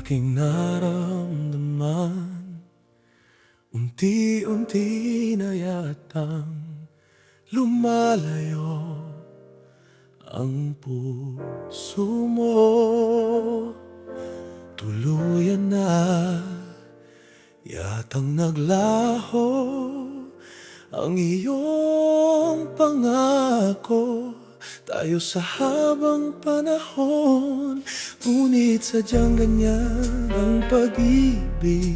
aking naramdaman, unti-unti na yatang lumalayo ang puso mo. Tuluyan na yatang naglaho ang iyong pangako, tayo sa habang panahon. Ngunit sadyang ganyan ang pag-ibig,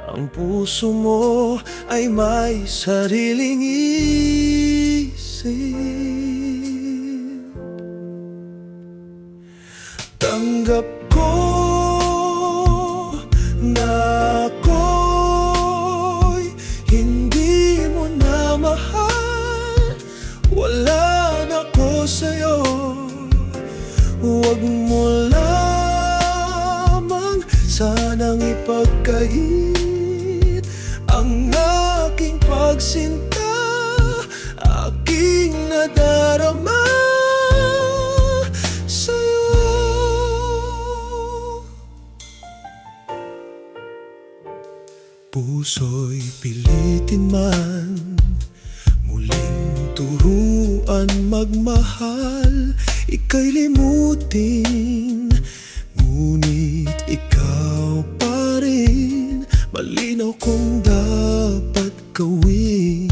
ang puso mo ay may sariling isip. Tanggap ko na ako'y hindi mo na mahal. Wala na ko sa'yo, huwag mo lamang sanang ipagkait ang aking pagsinta, aking nadarama sa'yo. Puso'y pilitin man, muling turuan magmahal, ika'y limutin, ngunit ikaw pa rin. Malinaw kung dapat gawin,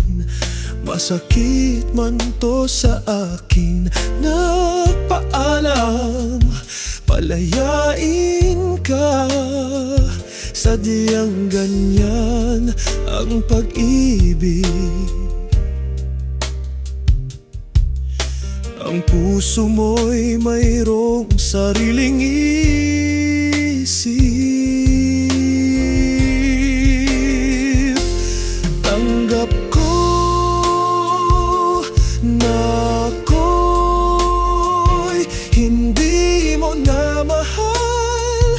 masakit man to sa akin. Nagpaalam, palayain ka, sadyang ganyan ang pag-ibig. Ang puso mo'y mayroong sariling isip. Tanggap ko na ako'y hindi mo na mahal.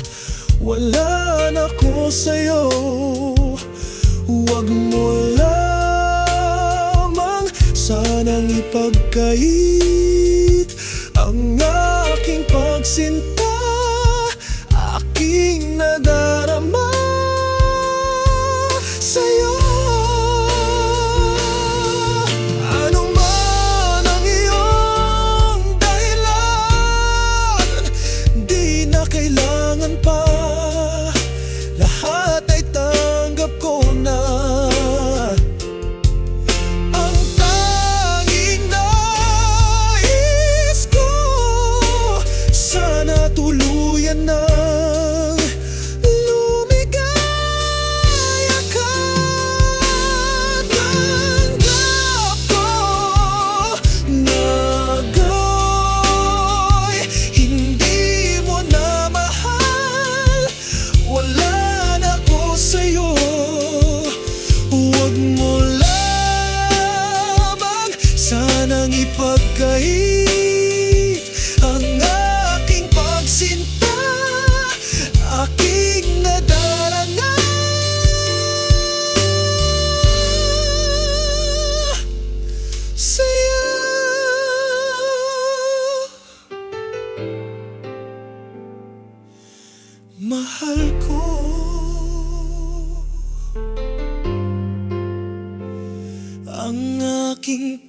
Wala na ko sa'yo, huwag mo lamang sanang ipagkait ang aking pagsinta, aking nadarama sa'yo. Ano man ang iyong dahilan, di na kailangan pa, lahat ay tanggap ko na. Ang tanging nais ko, sana tuluyan nang lumigaya ka. Tanggap ko na ako'y hindi mo na mahal. Wala na ko sa'yo, huwag mo lamang sanang ipagkait ang aking pagsinta, aking nadarama sa'yo. Mahal ko ang aking